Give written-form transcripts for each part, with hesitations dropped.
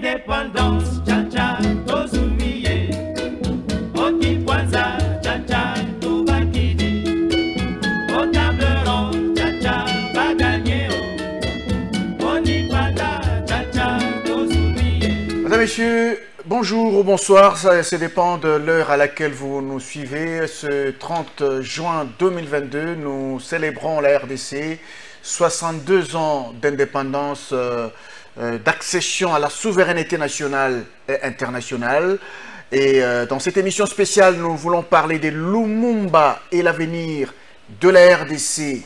Indépendance, cha-cha, tozumiye. Okipwanza, cha-cha, tubakidi. Au table ronde, cha-cha, bagagné. Onipanda, cha-cha, tozumiye. Mesdames, Messieurs, bonjour ou bonsoir, ça dépend de l'heure à laquelle vous nous suivez. Ce 30 juin 2022, nous célébrons la RDC, 62 ans d'indépendance, d'accession à la souveraineté nationale et internationale. Et dans cette émission spéciale, nous voulons parler de Lumumba et l'avenir de la RDC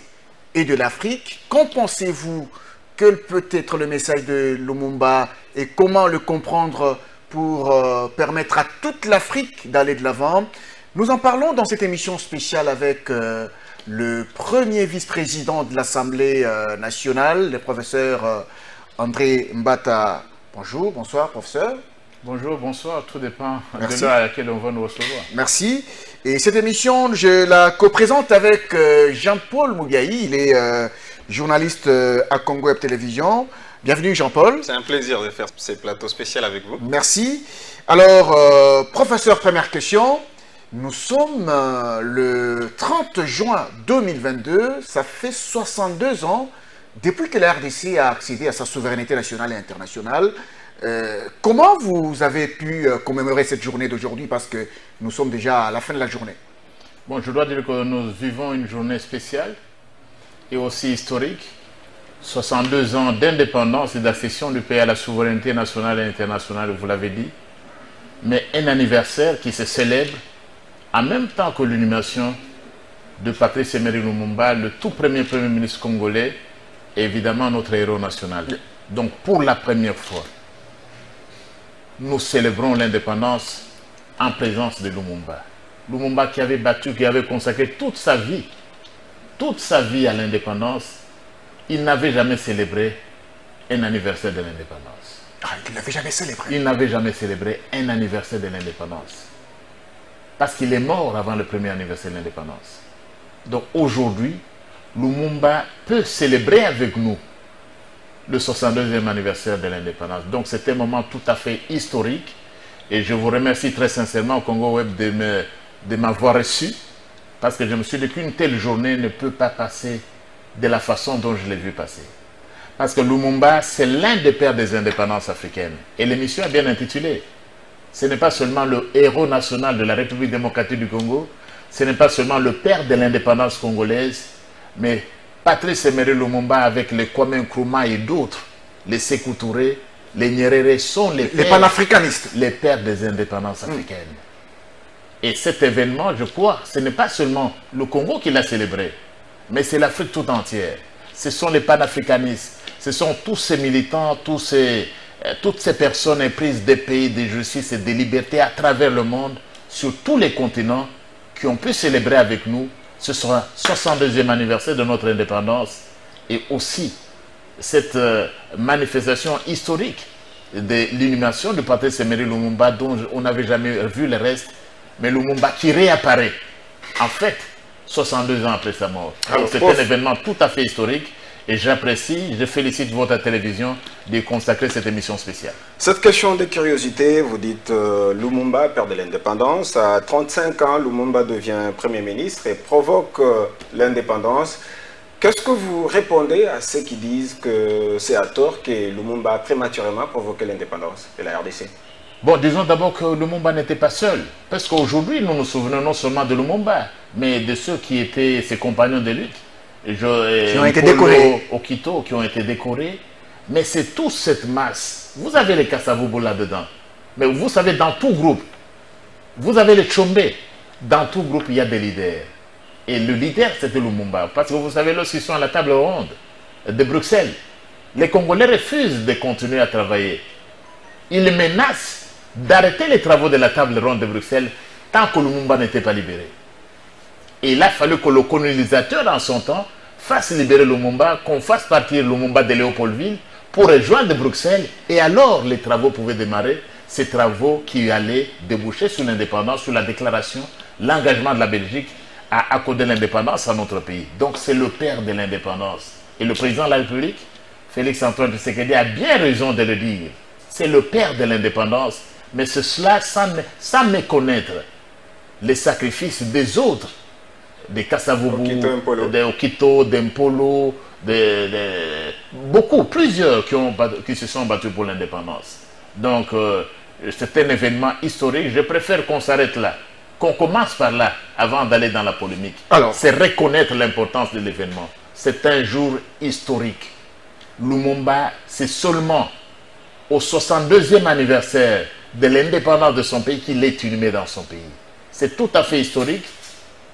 et de l'Afrique. Qu'en pensez-vous? Quel peut être le message de Lumumba et comment le comprendre pour permettre à toute l'Afrique d'aller de l'avant? Nous en parlons dans cette émission spéciale avec le premier vice-président de l'Assemblée nationale, le professeur André Mbata. Bonjour, bonsoir professeur. Bonjour, bonsoir, tout dépend de l'heure à laquelle on va nous recevoir. Merci. Et cette émission, je la co-présente avec Jean-Paul Mugayi, il est journaliste à Congo Web Télévision. Bienvenue Jean-Paul. C'est un plaisir de faire ces plateaux spéciaux avec vous. Merci. Alors, professeur, première question. Nous sommes le 30 juin 2022, ça fait 62 ans depuis que la RDC a accédé à sa souveraineté nationale et internationale. Comment vous avez pu commémorer cette journée d'aujourd'hui, parce que nous sommes déjà à la fin de la journée? Bon, je dois dire que nous vivons une journée spéciale et aussi historique. 62 ans d'indépendance et d'accession du pays à la souveraineté nationale et internationale, vous l'avez dit. Mais un anniversaire qui se célèbre en même temps que l'inhumation de Patrice Emery Lumumba, le tout premier ministre congolais, et évidemment notre héros national. Donc pour la première fois, nous célébrons l'indépendance en présence de Lumumba. Lumumba qui avait battu, qui avait consacré toute sa vie à l'indépendance. Il n'avait jamais célébré un anniversaire de l'indépendance. Ah, il n'avait jamais célébré. Il n'avait jamais célébré un anniversaire de l'indépendance. Parce qu'il est mort avant le premier anniversaire de l'indépendance. Donc aujourd'hui, Lumumba peut célébrer avec nous le 62e anniversaire de l'indépendance. Donc c'est un moment tout à fait historique. Et je vous remercie très sincèrement au Congo Web de m'avoir reçu. Parce que je me suis dit qu'une telle journée ne peut pas passer de la façon dont je l'ai vu passer. Parce que Lumumba, c'est l'un des pères des indépendances africaines. Et l'émission est bien intitulée. Ce n'est pas seulement le héros national de la République démocratique du Congo, ce n'est pas seulement le père de l'indépendance congolaise, mais Patrice Emery Lumumba avec les Kwame Nkrumah et d'autres, les Sékou Touré, les Nyerere sont les panafricanistes, les pères des indépendances africaines. Et cet événement, je crois, ce n'est pas seulement le Congo qui l'a célébré, mais c'est l'Afrique tout entière. Ce sont les panafricanistes, ce sont tous ces militants, toutes ces personnes éprises des pays de justice et de liberté à travers le monde, sur tous les continents, qui ont pu célébrer avec nous ce 62e anniversaire de notre indépendance et aussi cette manifestation historique de l'inhumation de Patrice Emery Lumumba dont on n'avait jamais vu le reste, mais Lumumba qui réapparaît en fait 62 ans après sa mort. C'est un événement tout à fait historique. Et j'apprécie, je félicite votre télévision de consacrer cette émission spéciale. Cette question de curiosité, vous dites Lumumba, père de l'indépendance. À 35 ans, Lumumba devient Premier ministre et provoque l'indépendance. Qu'est-ce que vous répondez à ceux qui disent que c'est à tort que Lumumba a prématurément provoqué l'indépendance de la RDC? Bon, disons d'abord que Lumumba n'était pas seul. Parce qu'aujourd'hui, nous nous souvenons non seulement de Lumumba, mais de ceux qui étaient ses compagnons de lutte. Qui ont été décorés. Okito, qui ont été décorés. Mais c'est toute cette masse. Vous avez les Kasavubu là-dedans. Mais vous savez, dans tout groupe, vous avez les Tchombe. Dans tout groupe, il y a des leaders. Et le leader, c'était Lumumba. Parce que vous savez, lorsqu'ils sont à la table ronde de Bruxelles, les Congolais refusent de continuer à travailler. Ils menacent d'arrêter les travaux de la table ronde de Bruxelles tant que Lumumba n'était pas libéré. Et il a fallu que le colonisateur, en son temps, fasse libérer Lumumba, qu'on fasse partir Lumumba de Léopoldville pour rejoindre Bruxelles. Et alors, les travaux pouvaient démarrer, ces travaux qui allaient déboucher sur l'indépendance, sur la déclaration, l'engagement de la Belgique à accorder l'indépendance à notre pays. Donc, c'est le père de l'indépendance. Et le président de la République, Félix Antoine Tshisekedi, a bien raison de le dire. c'est le père de l'indépendance, mais c'est cela sans méconnaître les sacrifices des autres, des Kasavubu, des Okito, d'Empolo, beaucoup, plusieurs qui se sont battus pour l'indépendance. Donc, c'est un événement historique. Je préfère qu'on s'arrête là, qu'on commence par là, avant d'aller dans la polémique. C'est reconnaître l'importance de l'événement. C'est un jour historique. Lumumba, c'est seulement au 62e anniversaire de l'indépendance de son pays qu'il est inhumé dans son pays. C'est tout à fait historique.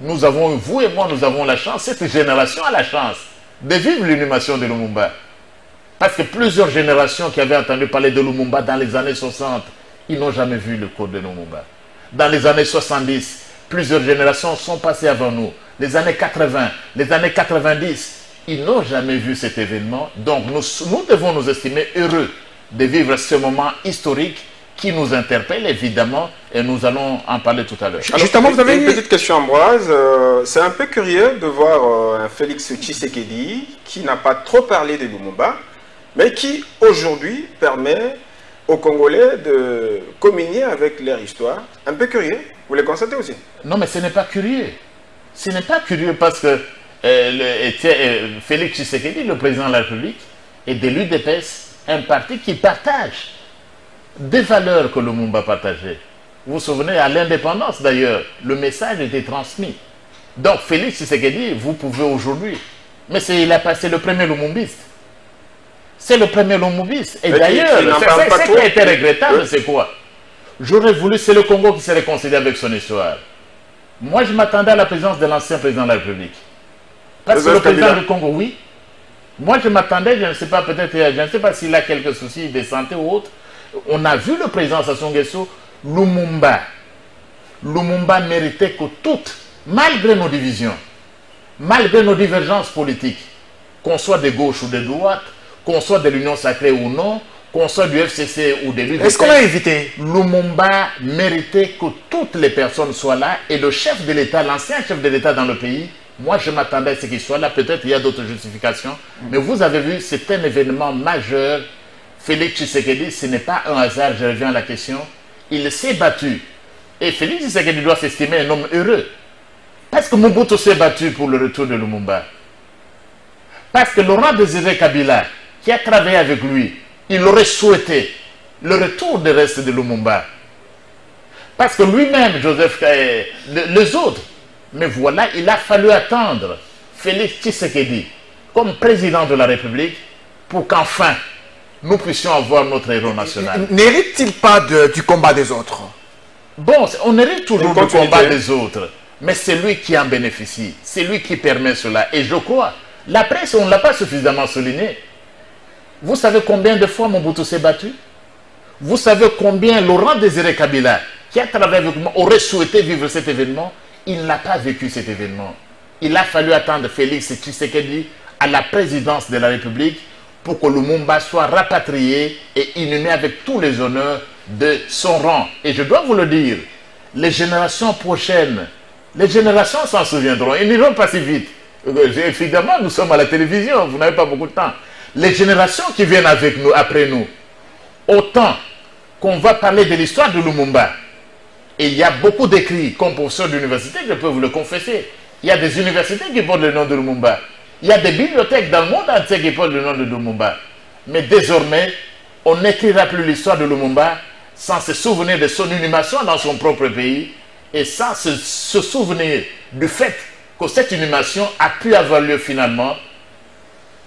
Nous avons, vous et moi, nous avons la chance, cette génération a la chance de vivre l'inhumation de Lumumba. Parce que plusieurs générations qui avaient entendu parler de Lumumba dans les années 60, ils n'ont jamais vu le corps de Lumumba. Dans les années 70, plusieurs générations sont passées avant nous. Les années 80, les années 90, ils n'ont jamais vu cet événement. Donc nous devons nous estimer heureux de vivre ce moment historique qui nous interpelle évidemment, et nous allons en parler tout à l'heure. Justement, vous avez une petite question, Ambroise. C'est un peu curieux de voir un Félix Tshisekedi qui n'a pas trop parlé de Lumumba, mais qui aujourd'hui permet aux Congolais de communier avec leur histoire. Un peu curieux, vous le constatez aussi? Non, mais ce n'est pas curieux. Ce n'est pas curieux parce que Félix Tshisekedi, le président de la République, est de l'UDPS, un parti qui partage des valeurs que Lumumba partageait. Vous vous souvenez, à l'indépendance d'ailleurs, le message était transmis. Donc Félix Tshisekedi, vous pouvez aujourd'hui, mais il a passé le premier Lumumbiste. C'est le premier Lumumbiste. Et d'ailleurs, ce qui a été regrettable, c'est quoi? J'aurais voulu, c'est le Congo qui s'est réconcilié avec son histoire. Moi, je m'attendais à la présence de l'ancien président de la République. Parce que le président du Congo, oui. Moi, je m'attendais, je ne sais pas, peut-être, je ne sais pas s'il a quelques soucis de santé ou autre. On a vu le président Sassou Nguesso, Lumumba. Lumumba méritait que toutes, malgré nos divisions, malgré nos divergences politiques, qu'on soit de gauche ou de droite, qu'on soit de l'Union sacrée ou non, qu'on soit du FCC ou de l'UDPS. Est-ce qu'on a évité? Lumumba méritait que toutes les personnes soient là et le chef de l'État, l'ancien chef de l'État dans le pays, moi je m'attendais à ce qu'il soit là. Peut-être il y a d'autres justifications, mais vous avez vu, c'est un événement majeur. Félix Tshisekedi, ce n'est pas un hasard, je reviens à la question. Il s'est battu. Et Félix Tshisekedi doit s'estimer un homme heureux. Parce que Mobutu s'est battu pour le retour de Lumumba. Parce que Laurent Désiré Kabila, qui a travaillé avec lui, il aurait souhaité le retour des restes de Lumumba. Parce que lui-même, Joseph, les autres, mais voilà, il a fallu attendre Félix Tshisekedi comme président de la République pour qu'enfin nous puissions avoir notre héros national. N'hérite-t-il pas du combat des autres? Bon, on hérite toujours du combat des autres, mais c'est lui qui en bénéficie, c'est lui qui permet cela. Et je crois, la presse, on ne l'a pas suffisamment souligné. Vous savez combien de fois Mobutu s'est battu? Vous savez combien Laurent Désiré Kabila, qui a travaillé avec moi, aurait souhaité vivre cet événement? Il n'a pas vécu cet événement. Il a fallu attendre Félix Tshisekedi à la présidence de la République pour que Lumumba soit rapatrié et inhumé avec tous les honneurs de son rang. Et je dois vous le dire, les générations prochaines, les générations s'en souviendront. Ils n'iront pas si vite. Évidemment, nous sommes à la télévision, vous n'avez pas beaucoup de temps. Les générations qui viennent avec nous, après nous, autant qu'on va parler de l'histoire de Lumumba, et il y a beaucoup d'écrits, comme professeur d'université, je peux vous le confesser. Il y a des universités qui portent le nom de Lumumba. Il y a des bibliothèques dans le monde entier qui portent le nom de Lumumba. Mais désormais, on n'écrira plus l'histoire de Lumumba sans se souvenir de son inhumation dans son propre pays et sans se souvenir du fait que cette inhumation a pu avoir lieu finalement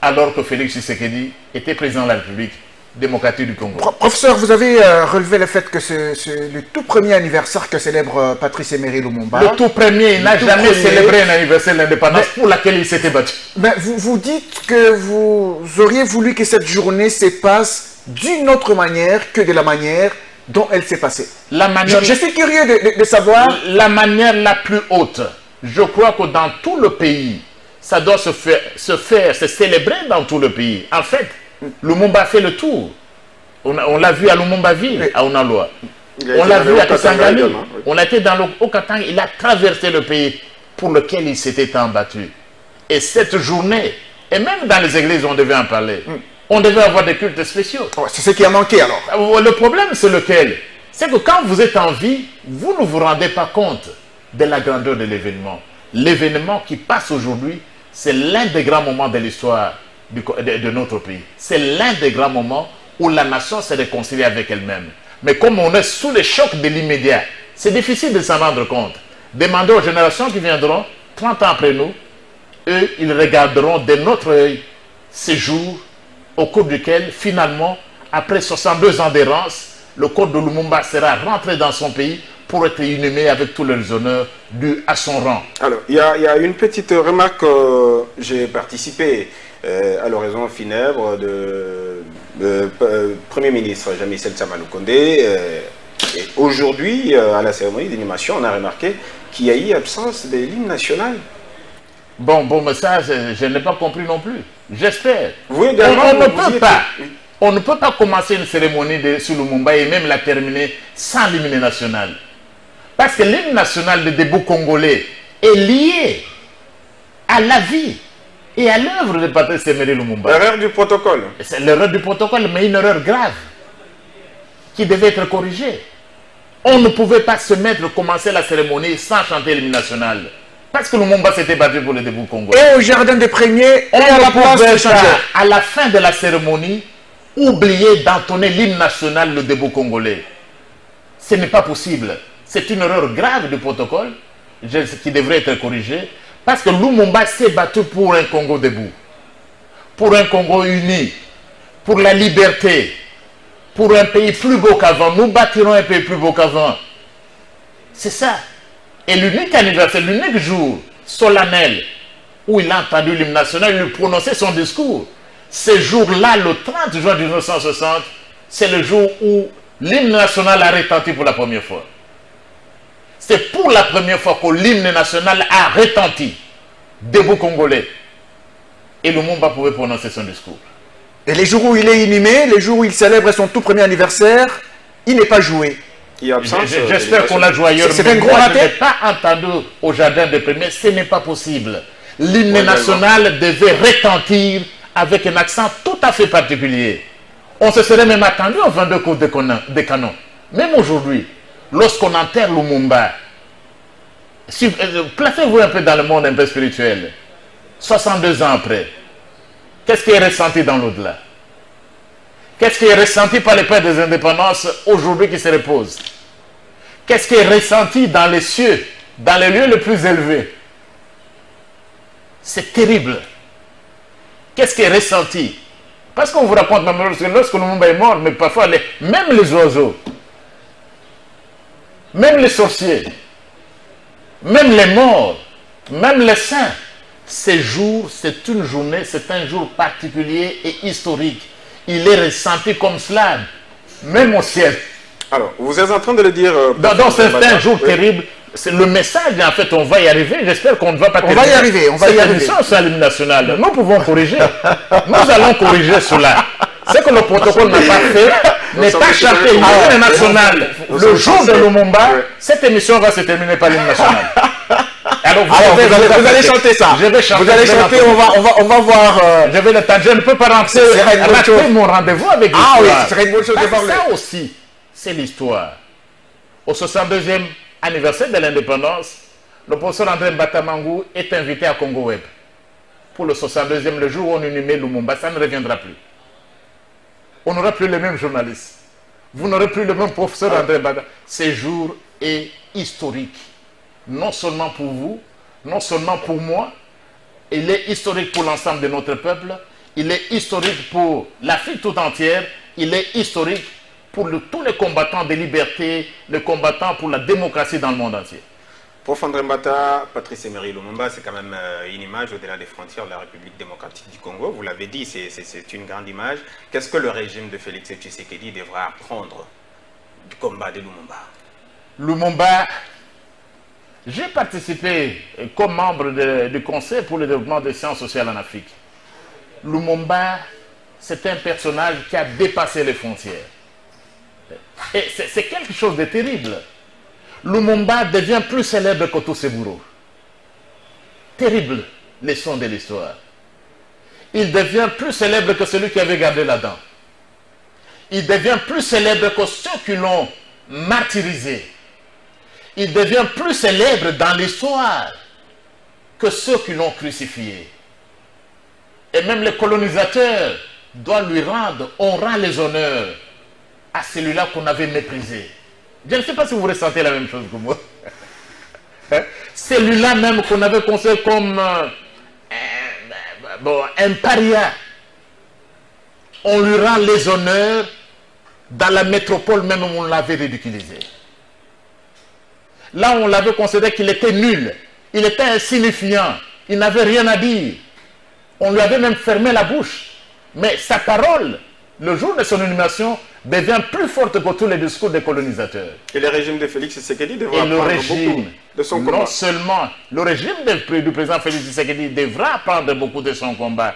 alors que Félix Tshisekedi était président de la République démocratique du Congo. Professeur, vous avez relevé le fait que c'est le tout premier anniversaire que célèbre Patrice Emery Lumumba. Le tout premier, il n'a jamais célébré un anniversaire de l'indépendance pour laquelle il s'était battu. Mais vous dites que vous auriez voulu que cette journée se passe d'une autre manière que de la manière dont elle s'est passée. Je suis curieux de savoir... La manière la plus haute. Je crois que dans tout le pays, ça doit se célébrer dans tout le pays. En fait, Lumumba a fait le tour. On l'a vu à Lumumba-Ville, à Unaloa. On l'a vu à Kisangani. On a été dans le Haut-Katanga. Il a traversé le pays pour lequel il s'était tant battu. Et cette journée, et même dans les églises, on devait en parler. On devait avoir des cultes spéciaux. Ouais, c'est ce qui a manqué alors. Le problème, c'est lequel? C'est que quand vous êtes en vie, vous ne vous rendez pas compte de la grandeur de l'événement. L'événement qui passe aujourd'hui, c'est l'un des grands moments de l'histoire de notre pays. C'est l'un des grands moments où la nation s'est réconciliée avec elle-même. Mais comme on est sous le choc de l'immédiat, c'est difficile de s'en rendre compte. Demandez aux générations qui viendront, 30 ans après nous, eux, ils regarderont de notre œil ces jours au cours duquel, finalement, après 62 ans d'errance, le corps de Lumumba sera rentré dans son pays pour être inhumé avec tous les honneurs dus à son rang. Alors, il y a une petite remarque. J'ai participé à l'oraison funèbre de Premier ministre Jamil Tsamaloukonde. Et aujourd'hui, à la cérémonie d'inhumation, on a remarqué qu'il y a eu absence de l'hymne national. Bon, mais ça, je n'ai pas compris non plus. J'espère. Vous également, on ne peut pas commencer une cérémonie sur Lumumba et même la terminer sans l'hymne national. Parce que l'hymne national de debout congolais est lié à la vie et à l'œuvre de Patrice Emery Lumumba. L'erreur du protocole. C'est l'erreur du protocole, mais une erreur grave qui devait être corrigée. On ne pouvait pas se mettre, commencer la cérémonie sans chanter l'hymne national. Parce que Lumumba s'était battu pour le debout congolais. Et au jardin des premiers, on à la place de pouvait pas, à la fin de la cérémonie, oublier d'entonner l'hymne national, le debout congolais. Ce n'est pas possible. C'est une erreur grave du protocole qui devrait être corrigée. Parce que Lumumba s'est battu pour un Congo debout. Pour un Congo uni. Pour la liberté. Pour un pays plus beau qu'avant. Nous bâtirons un pays plus beau qu'avant. C'est ça. Et l'unique anniversaire, l'unique jour solennel où il a entendu l'hymne national, il lui prononçait son discours. Ce jour-là, le 30 juin 1960, c'est le jour où l'hymne national a retenti pour la première fois. C'est pour la première fois que l'hymne national a retenti debout congolais. Et Lumumba pouvait prononcer son discours. Et les jours où il est inhumé, les jours où il célèbre son tout premier anniversaire, il n'est pas joué. J'espère qu'on l'a joyeux. C'est un gros raté. Je n'ai pas entendu au jardin des premiers, ce n'est pas possible. L'hymne national devait retentir avec un accent tout à fait particulier. On se serait même attendu aux 22 coups de canon. Même aujourd'hui, lorsqu'on enterre Lumumba, placez-vous un peu dans le monde un peu spirituel. 62 ans après, qu'est-ce qui est ressenti dans l'au-delà? Qu'est-ce qui est ressenti par les pères des indépendances aujourd'hui qui se reposent? Qu'est-ce qui est ressenti dans les cieux, dans les lieux les plus élevés? C'est terrible. Qu'est-ce qui est ressenti? Parce qu'on vous raconte même lorsque Lumumba est mort, mais parfois même les oiseaux, même les sorciers, même les morts, même les saints, ces jours, c'est une journée, c'est un jour particulier et historique. Il est ressenti comme cela, même au ciel. Alors, vous êtes en train de le dire... Donc c'est un jour terrible. C'est le message, en fait, on va y arriver. J'espère qu'on ne va pas terminer. On va y arriver, on va y arriver. C'est l'hymne national. Nous pouvons corriger. Nous allons corriger cela. Ce que le protocole n'a pas fait, n'est pas chanté l'hymne national. Le jour de Lumumba, cette émission va se terminer par l'hymne national. Alors vous allez chanter ça. Je vais chanter. Vous allez chanter, on va voir. Je vais le temps. Je ne peux pas rentrer. Rater mon rendez-vous avec l'histoire. Ah oui, ce serait une bonne chose de parler. Ça aussi, c'est l'histoire. Au 62e anniversaire de l'indépendance, le professeur André Mbatamangou est invité à Congo Web. Pour le 62e, le jour où on inhumait Lumumba, ça ne reviendra plus. On n'aura plus les mêmes journalistes. Vous n'aurez plus le même professeur André Mbatamangou. Ce jour est historique. Non seulement pour vous, non seulement pour moi, il est historique pour l'ensemble de notre peuple, il est historique pour l'Afrique tout entière, il est historique pour tous les combattants de liberté, les combattants pour la démocratie dans le monde entier. Pour André Mbata, Patrice Emery Lumumba, c'est quand même une image au-delà des frontières de la République démocratique du Congo. Vous l'avez dit, c'est une grande image. Qu'est-ce que le régime de Félix Tshisekedi devra apprendre du combat de Lumumba? Lumumba, j'ai participé comme membre du Conseil pour le développement des sciences sociales en Afrique. Lumumba, c'est un personnage qui a dépassé les frontières. Et c'est quelque chose de terrible. Lumumba devient plus célèbre que tous ses bourreaux. Terrible leçon de l'histoire. il devient plus célèbre que celui qui avait gardé la dent. Il devient plus célèbre que ceux qui l'ont martyrisé. Il devient plus célèbre dans l'histoire que ceux qui l'ont crucifié. Et même les colonisateurs doivent lui rendre, on rend les honneurs à celui-là qu'on avait méprisé. Je ne sais pas si vous ressentez la même chose que moi. Celui-là même qu'on avait considéré comme un paria. On lui rend les honneurs dans la métropole même où on l'avait ridiculisé. Là, on l'avait considéré qu'il était nul. Il était insignifiant. Il n'avait rien à dire. On lui avait même fermé la bouche. Mais sa parole, le jour de son inhumation, devient plus forte que tous les discours des colonisateurs. Et le régime de Félix Tshisekedi devra apprendre beaucoup de son combat. Non seulement le régime du président Félix Tshisekedi devra apprendre beaucoup de son combat.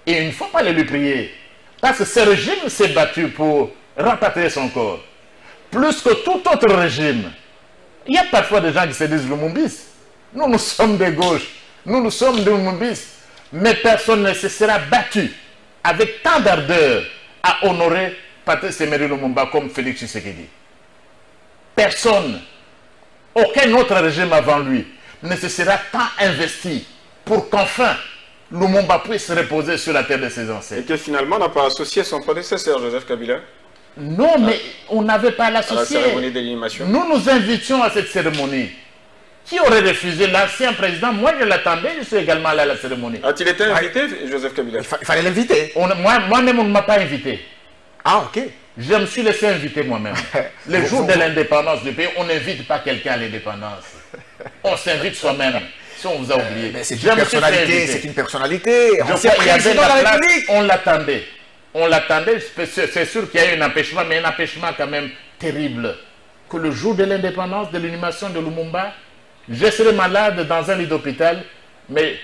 Et il ne faut pas le lui prier. Parce que ce régime s'est battu pour rapatrier son corps. Plus que tout autre régime. Il y a parfois des gens qui se disent Lumumbis. Nous, nous sommes de gauche. Nous sommes de Lumumbis. Mais personne ne se sera battu avec tant d'ardeur à honorer Patrice Emery Lumumba comme Félix Tshisekedi. Personne, aucun autre régime avant lui ne se sera tant investi pour qu'enfin Lumumba puisse reposer sur la terre de ses ancêtres. Et que finalement n'a pas associé son prédécesseur Joseph Kabila. Non, mais on n'avait pas à l'associer. À la cérémonie d'inhumation. Nous nous invitions à cette cérémonie. Qui aurait refusé? L'ancien président? Moi, je l'attendais, je suis également allé à la cérémonie. A-t-il été invité, Joseph Kabila? Il fallait l'inviter. Moi-même, on ne m'a pas invité. Ah, ok. Je me suis laissé inviter moi-même. Le jour de l'indépendance du pays, on n'invite pas quelqu'un à l'indépendance. On s'invite soi-même. Si on vous a oublié. C'est une personnalité. C'est une personnalité. Il y avait la place, on l'attendait. On l'attendait. C'est sûr qu'il y a eu un empêchement, mais un empêchement quand même terrible. Que le jour de l'indépendance, de l'inhumation de Lumumba, je serai malade dans un lit d'hôpital, mais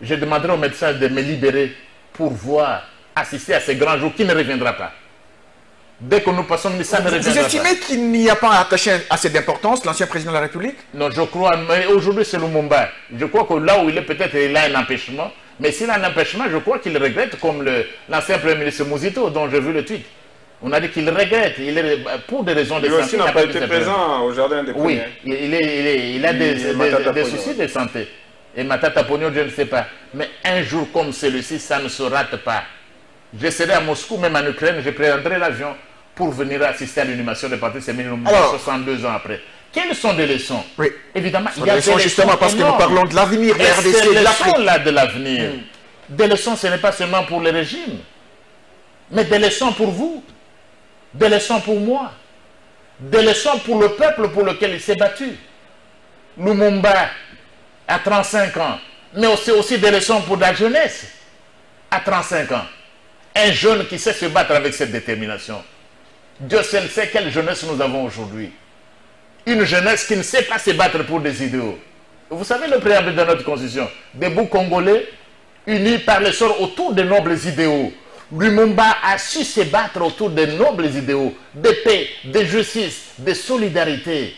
je demanderai au médecin de me libérer pour voir, assister à ce grand jour qui ne reviendra pas. Dès que nous passons, ça ne reviendra pas. Vous estimez qu'il n'y a pas attaché assez d'importance l'ancien président de la République? Non, je crois, mais aujourd'hui c'est Lumumba. Je crois que là où il est, peut-être il a un empêchement, mais s'il a un empêchement, je crois qu'il regrette, comme l'ancien Premier ministre Mouzito, dont j'ai vu le tweet. On a dit qu'il regrette, pour des raisons de santé. Lui aussi n'a pas été présent au jardin des premiers. Oui, il a des soucis de santé. Et Matata Pogno, je ne sais pas. Mais un jour comme celui-ci, ça ne se rate pas. Je serai à Moscou, même en Ukraine, je prendrai l'avion pour venir assister à l'inhumation de Patrice Emery Lumumba 62 ans après. Quelles sont des leçons? Oui. Évidemment, il y a des leçons justement parce que nous parlons de l'avenir de la RDC. Ces leçons-là de l'avenir. Des leçons, ce n'est pas seulement pour le régime, mais des leçons pour vous. Des leçons pour moi, des leçons pour le peuple pour lequel il s'est battu. Lumumba à 35 ans, mais aussi des leçons pour la jeunesse à 35 ans. Un jeune qui sait se battre avec cette détermination. Dieu seul sait quelle jeunesse nous avons aujourd'hui. Une jeunesse qui ne sait pas se battre pour des idéaux. Vous savez le préambule de notre constitution, des bouts congolais unis par le sort autour de nobles idéaux. Lumumba a su se battre autour de nobles idéaux, de paix, de justice, de solidarité,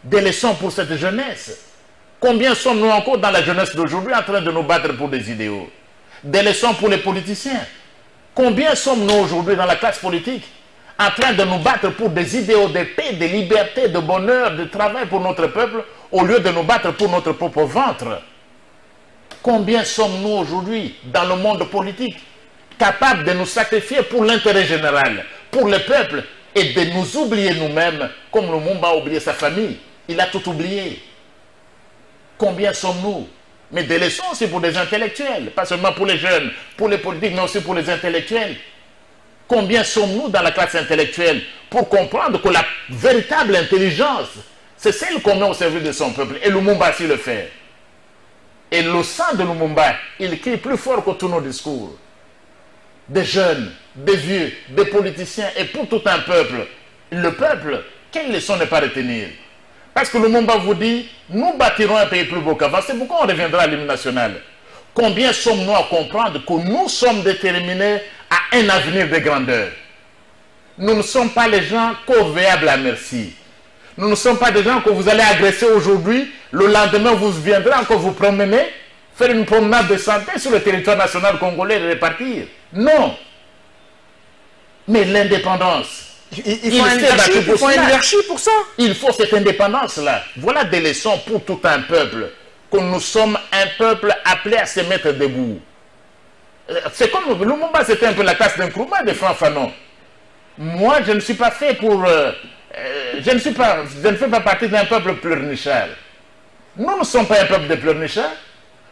des leçons pour cette jeunesse. Combien sommes-nous encore dans la jeunesse d'aujourd'hui en train de nous battre pour des idéaux? Des leçons pour les politiciens. Combien sommes-nous aujourd'hui dans la classe politique en train de nous battre pour des idéaux de paix, de liberté, de bonheur, de travail pour notre peuple, au lieu de nous battre pour notre propre ventre? Combien sommes-nous aujourd'hui dans le monde politique capables de nous sacrifier pour l'intérêt général, pour le peuple, et de nous oublier nous-mêmes, comme Lumumba a oublié sa famille? Il a tout oublié. Combien sommes-nous? Mais des leçons aussi pour des intellectuels, pas seulement pour les jeunes, pour les politiques, mais aussi pour les intellectuels. Combien sommes-nous dans la classe intellectuelle pour comprendre que la véritable intelligence, c'est celle qu'on met au service de son peuple, et Lumumba s'y le fait. Et le sang de Lumumba, il crie plus fort que tous nos discours. Des jeunes, des vieux, des politiciens et pour tout un peuple. Le peuple, quelle leçon ne pas retenir? Parce que Lumumba vous dit, nous bâtirons un pays plus beau qu'avant. C'est pourquoi on reviendra à l'hymne national. Combien sommes-nous à comprendre que nous sommes déterminés à un avenir de grandeur? Nous ne sommes pas les gens corvéables à merci. Nous ne sommes pas des gens que vous allez agresser aujourd'hui, le lendemain vous viendrez encore vous promener, faire une promenade de santé sur le territoire national congolais et repartir. Non. Mais l'indépendance. Il faut un leadership pour ça. Il faut cette indépendance-là. Voilà des leçons pour tout un peuple. Que nous sommes un peuple appelé à se mettre debout. C'est comme Lumumba, c'était un peu la tasse d'un Nkrumah de Franck Fanon. Moi, je ne suis pas fait pour... je ne fais pas partie d'un peuple pleurnichard. Nous ne sommes pas un peuple de pleurnichards.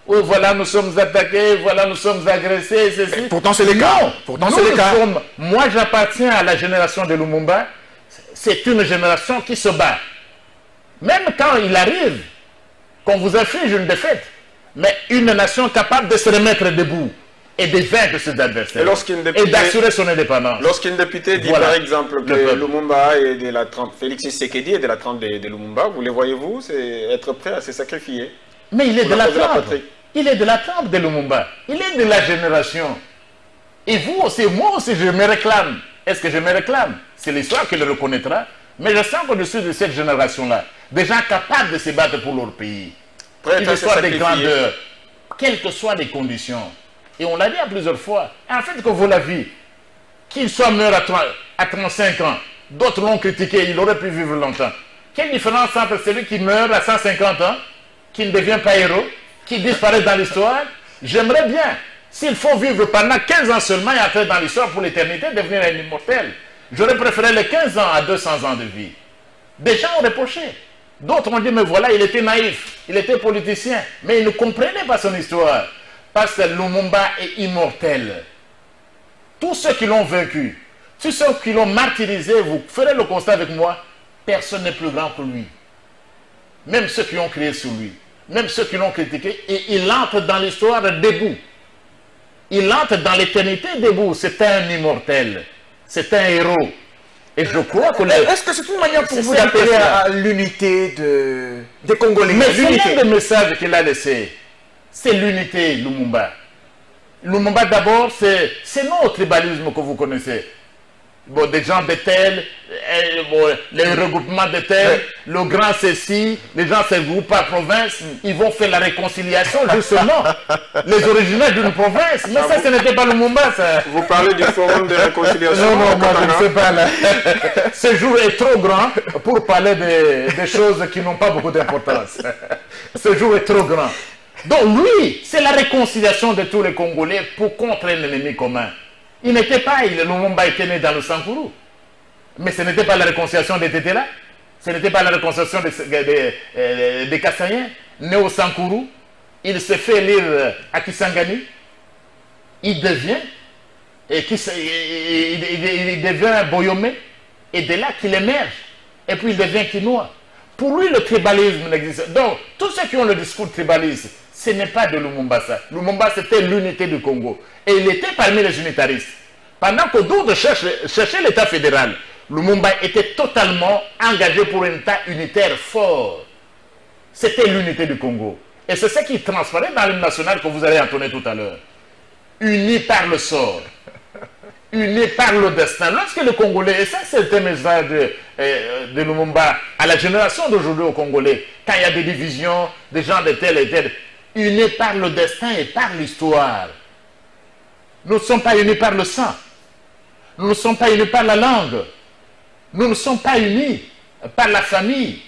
Oui, voilà, nous sommes attaqués, voilà, nous sommes agressés, ceci. Pourtant, c'est les cas. Pourtant, c'est les cas. Moi, j'appartiens à la génération de Lumumba. C'est une génération qui se bat. Même quand il arrive qu'on vous inflige une défaite, mais une nation capable de se remettre debout et de vaincre ses adversaires et d'assurer son indépendance. Lorsqu'un député dit par exemple que Lumumba est de la trempe, Félix Tshisekedi est de la trempe de Lumumba, vous les voyez-vous, c'est être prêt à se sacrifier. Mais il est de la trempe. Il est de la trempe de Lumumba. Il est de la génération. Et vous aussi, moi aussi, je me réclame. Est-ce que je me réclame? C'est l'histoire qui le reconnaîtra. Mais je sens que je suis de cette génération-là. Des gens capables de se battre pour leur pays. Une histoire de grandeur. Quelles que soient les conditions. Et on l'a dit à plusieurs fois. En fait, que vous l'avez vu, qu'il soit mort à 35 ans, d'autres l'ont critiqué, il aurait pu vivre longtemps. Quelle différence entre celui qui meurt à 150 ans, qui ne devient pas héros, qui disparaît dans l'histoire? J'aimerais bien, s'il faut vivre pendant 15 ans seulement et entrer dans l'histoire pour l'éternité, devenir un immortel. J'aurais préféré les 15 ans à 200 ans de vie. Des gens ont reproché. D'autres ont dit, mais voilà, il était naïf, il était politicien, mais il ne comprenait pas son histoire. Parce que Lumumba est immortel. Tous ceux qui l'ont vaincu, tous ceux qui l'ont martyrisé, vous ferez le constat avec moi, personne n'est plus grand que lui. Même ceux qui ont crié sur lui, même ceux qui l'ont critiqué, et il entre dans l'histoire debout. Il entre dans l'éternité debout. C'est un immortel. C'est un héros. Et je crois que... Est-ce que c'est une manière pour vous d'appeler à l'unité des Congolais? Mais c'est l'un des messages qu'il a laissé. C'est l'unité, Lumumba. Lumumba, d'abord, c'est notre tribalisme que vous connaissez. Bon, des gens de tel, les regroupements de tel, le grand ceci, les gens se regroupent par province, ils vont faire la réconciliation, justement. Les originaires d'une province. Mais ça, ce n'était pas Lumumba, ça. Vous parlez du forum de réconciliation? Non, non, moi, je ne sais pas, là. Ce jour est trop grand pour parler des choses qui n'ont pas beaucoup d'importance. Ce jour est trop grand. Donc, lui, c'est la réconciliation de tous les Congolais pour contre un ennemi commun. Il n'était pas, Lumumba était né dans le Sankourou. Mais ce n'était pas la réconciliation des Tétéla. Ce n'était pas la réconciliation des Kassaïens. Né au Sankourou, il se fait élire à Kisangani. Il devient, il devient Boyomé. Et de là qu'il émerge. Et puis il devient Kinois. Pour lui, le tribalisme n'existe pas. Donc, tous ceux qui ont le discours tribaliste, ce n'est pas de Lumumba ça. Lumumba, c'était l'unité du Congo. Et il était parmi les unitaristes. Pendant que d'autres cherchaient l'État fédéral, Lumumba était totalement engagé pour un État unitaire fort. C'était l'unité du Congo. Et c'est ce qui transparaît dans l'hymne national que vous allez entonner tout à l'heure. Unis par le sort. Unis par le destin. Lorsque les Congolais, et ça c'est un message de Lumumba à la génération d'aujourd'hui aux Congolais, quand il y a des divisions, des gens de tel et tel, unis par le destin et par l'histoire. Nous ne sommes pas unis par le sang. Nous ne sommes pas unis par la langue. Nous ne sommes pas unis par la famille.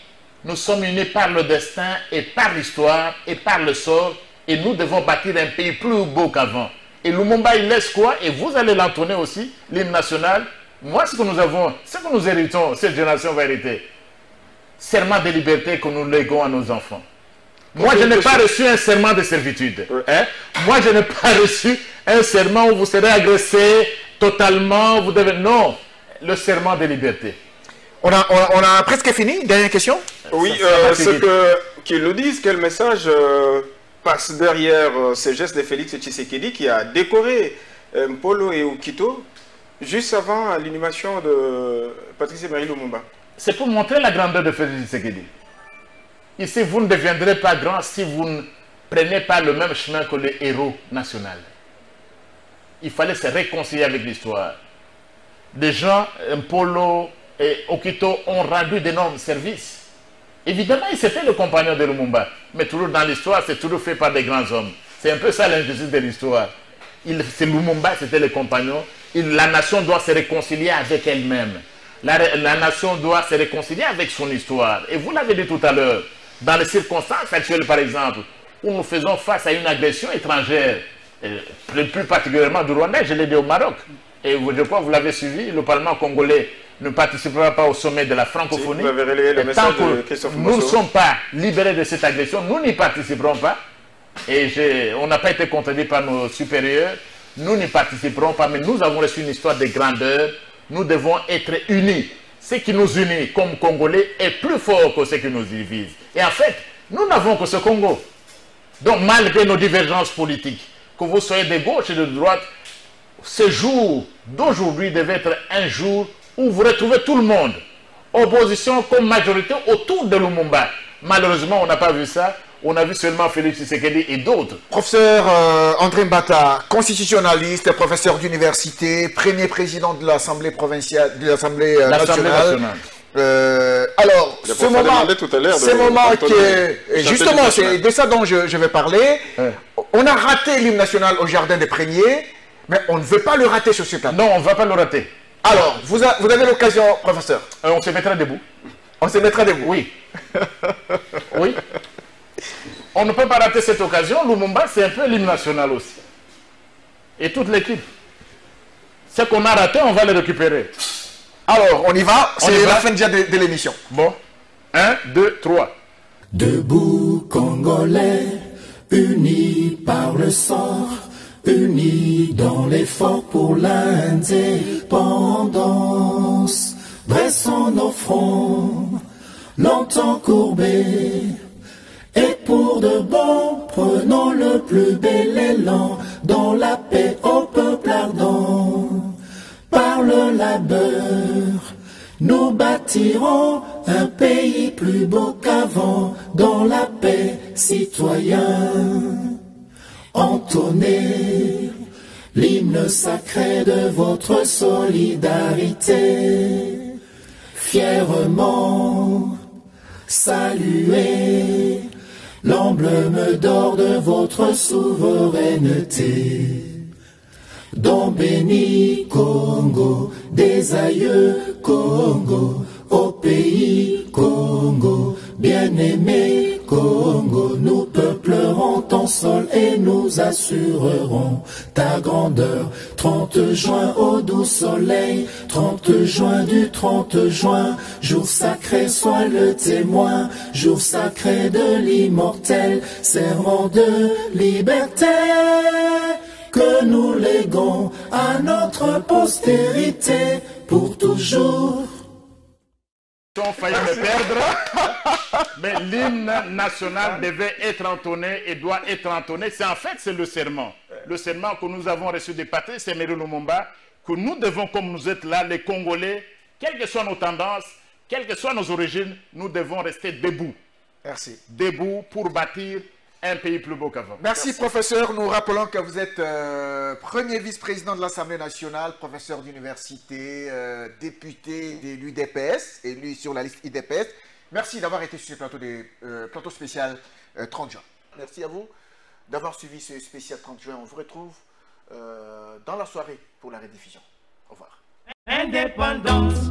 Nous sommes unis par le destin et par l'histoire et par le sort. Et nous devons bâtir un pays plus beau qu'avant. Et Lumumba, il laisse quoi? Et vous allez l'entonner aussi, l'hymne national. Moi, ce que nous avons, ce que nous héritons, cette génération va hériter, serment de liberté que nous léguons à nos enfants. Moi, je n'ai pas reçu un serment de servitude. Hein? Moi, je n'ai pas reçu un serment où vous serez agressé totalement. Vous devez... Non, le serment de liberté. On a presque fini. Dernière question. Oui, qu'ils nous disent quel message passe derrière ces gestes de Félix Tshisekedi qui a décoré Mpolo et Okito juste avant l'inhumation de Patrice Emery Lumumba. C'est pour montrer la grandeur de Félix Tshisekedi. Ici, vous ne deviendrez pas grand si vous ne prenez pas le même chemin que le héros national. Il fallait se réconcilier avec l'histoire. Des gens, Mpolo et Okito, ont rendu d'énormes services. Évidemment, ils étaient le compagnon de Lumumba. Mais toujours dans l'histoire, c'est toujours fait par des grands hommes. C'est un peu ça l'injustice de l'histoire. C'est Lumumba, c'était les compagnons. La nation doit se réconcilier avec elle-même. La nation doit se réconcilier avec son histoire. Et vous l'avez dit tout à l'heure, dans les circonstances actuelles, par exemple, où nous faisons face à une agression étrangère, plus particulièrement du Rwanda, je l'ai dit au Maroc. Et je crois que vous l'avez suivi, le Parlement congolais ne participera pas au sommet de la francophonie. Si, vous avez relayé le message de Christophe nous ne Mosso. sommes pas libérés de cette agression, nous n'y participerons pas. Et on n'a pas été contredit par nos supérieurs. Nous n'y participerons pas, mais nous avons reçu une histoire de grandeur. Nous devons être unis. Ce qui nous unit comme Congolais est plus fort que ce qui nous divise. Et en fait, nous n'avons que ce Congo. Donc, malgré nos divergences politiques, que vous soyez de gauche et de droite, ce jour d'aujourd'hui devait être un jour où vous retrouvez tout le monde, opposition comme majorité autour de Lumumba. Malheureusement, on n'a pas vu ça. On a vu seulement Félix Tshisekedi et d'autres. Professeur André Mbata, constitutionnaliste, professeur d'université, premier président de l'Assemblée provinciale, de l'Assemblée nationale. Alors, Le ce professeur moment, demandait tout à l'heure ce de- moment d'Anthony, qui est, chef justement, de c'est national. de ça dont je vais parler. Ouais. On a raté l'hymne national au Jardin des Pruniers, mais on ne veut pas le rater sur ce plateau. Non, on ne va pas le rater. Alors, vous avez l'occasion, professeur. On se mettra debout. On se mettra debout. Oui. Oui. On ne peut pas rater cette occasion. Lumumba, c'est un peu l'hymne national aussi. Et toute l'équipe. Ce qu'on a raté, on va le récupérer. Alors, on y va. On y C'est va. la fin déjà de l'émission. Bon. 1, 2, 3. Debout Congolais, unis par le sang, unis dans l'effort pour l'indépendance. Dressons nos fronts, longtemps courbés, et pour de bon, prenons le plus bel élan dans la paix au peuple ardent. Par le labeur, nous bâtirons un pays plus beau qu'avant, dans la paix, citoyen. Entonnez l'hymne sacré de votre solidarité. Fièrement, saluez l'emblème d'or de votre souveraineté. Don béni Congo, des aïeux Congo, au pays Congo, bien-aimé Congo, nous peuplerons ton sol et nous assurerons ta grandeur. 30 juin au doux soleil, 30 juin du 30 juin, jour sacré sois le témoin, jour sacré de l'immortel, serment de liberté que nous léguons à notre postérité pour toujours. Ils ont failli me perdre, mais l'hymne national devait être entonné et doit être entonné. C'est le serment. Le serment que nous avons reçu des Patrice Emery Lumumba, que nous devons, comme nous êtes là, les Congolais, quelles que soient nos tendances, quelles que soient nos origines, nous devons rester debout. Merci. Debout pour bâtir un pays plus beau qu'avant. Merci, professeur. Nous rappelons que vous êtes premier vice-président de l'Assemblée nationale, professeur d'université, député de l'UDPS, élu sur la liste IDPS. Merci d'avoir été sur ce plateau spécial 30 juin. Merci à vous d'avoir suivi ce spécial 30 juin. On vous retrouve dans la soirée pour la rediffusion. Au revoir. Indépendance.